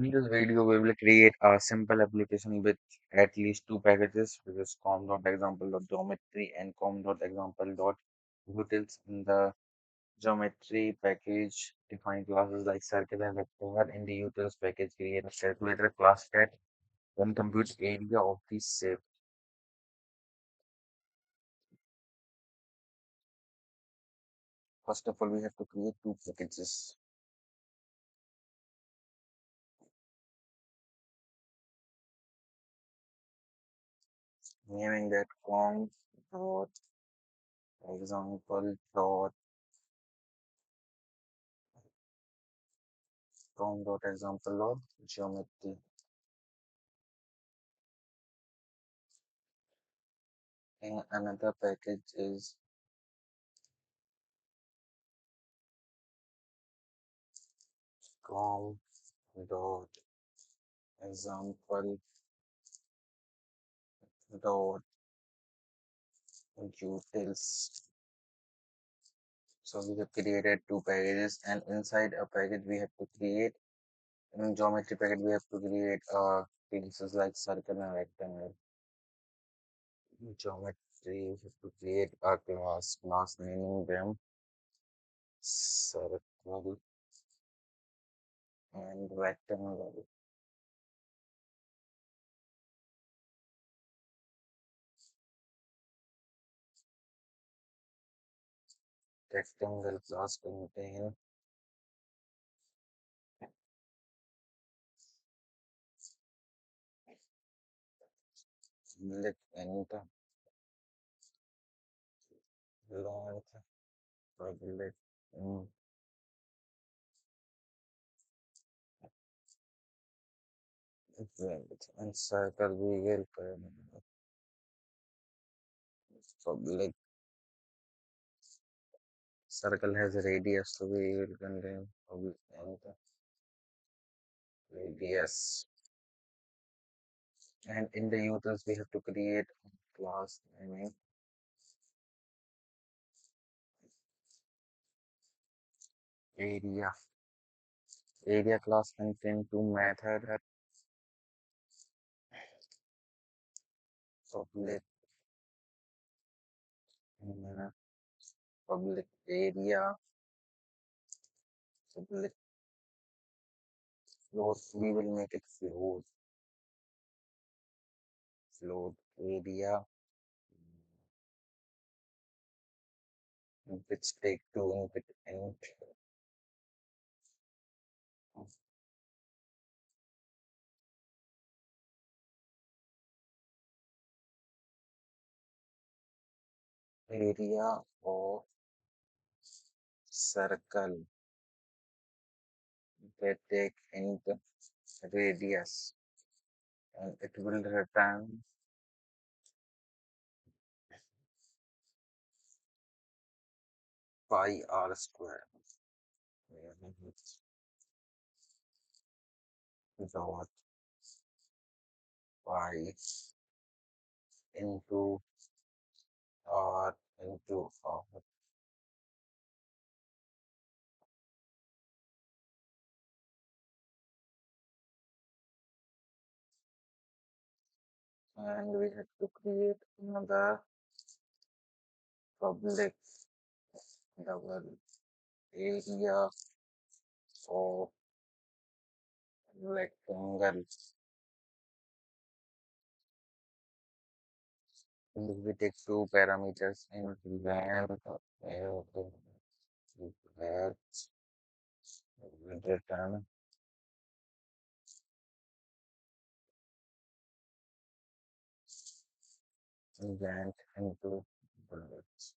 In this video, we will create a simple application with at least two packages, which is com.example.geometry and com.example.utils. In the geometry package, define classes like circle and rectangle. In the utils package, create a calculator class that can compute area of the shape. First of all, we have to create two packages, naming that com.example.geometry. And another package is com.example.utils. So we have created two packages, and inside a package we have to create in geometry package we have to create classes like circle and rectangle. In geometry we have to create a class naming them circle and rectangle. Rectangle class contain length and length public length and circle we will public. Circle has a radius, so we will contain public length radius. And in the utils, we have to create a class naming area. Area class contain two methods: public and public area, public float. We will make it float area, which take two input int area of circle that take int radius, and it will return pi r square. Dot pi into r into r, and we have to create another public double area of rectangle. We take two parameters in length and breadth. We return length into breadth.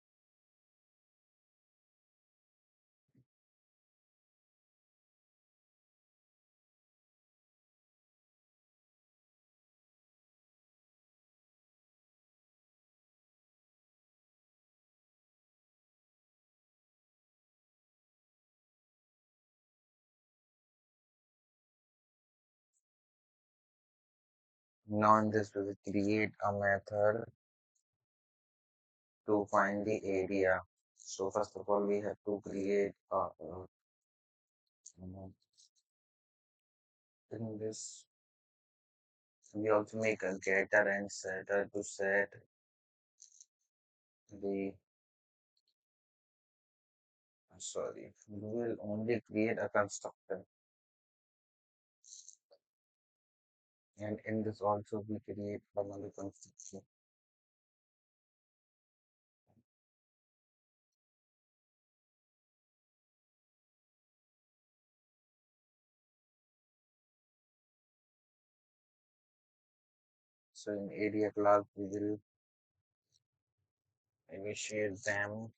Now in this we will create a method to find the area. So first of all, we have to create a In this, we also make a getter and setter to set the, sorry, we will only create a constructor. And in this also we create another construction. So in area class, we will initiate them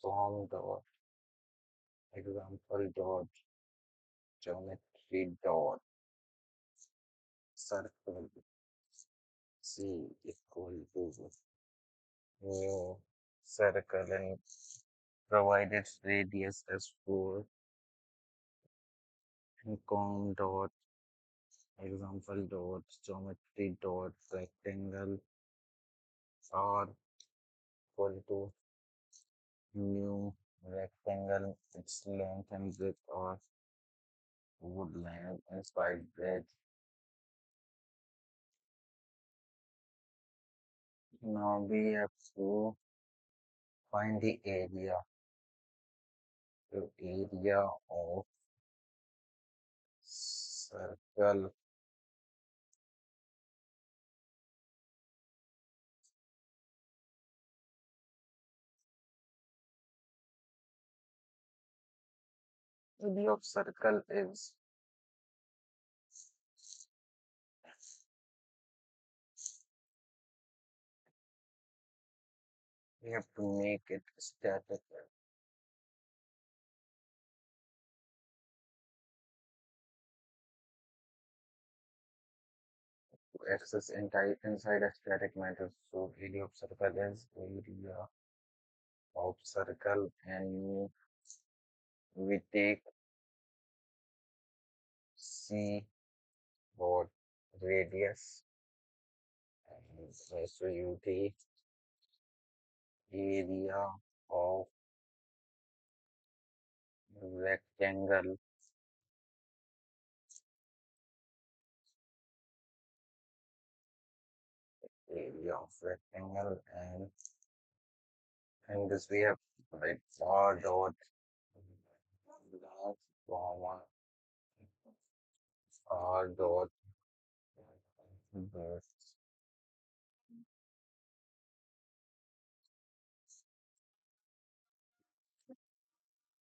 from dot example dot geometry dot circle c equal to new circle and provide its radius as 4 and com dot example dot geometry dot rectangle r equal to new rectangle, its length and width are wood line and spike breadth. Now we have to find the area. The area of circle. Area of circle is, we have to make it static. To access entire inside a static matrix. So area of circle is area of circle, and we take c dot radius and so you take area of rectangle, area of rectangle, and this we have right r dot last comma r dot birth.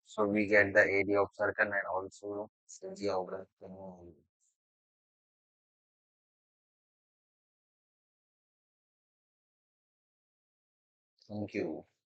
So we get the area of circle and also area of rectangle. Thank you.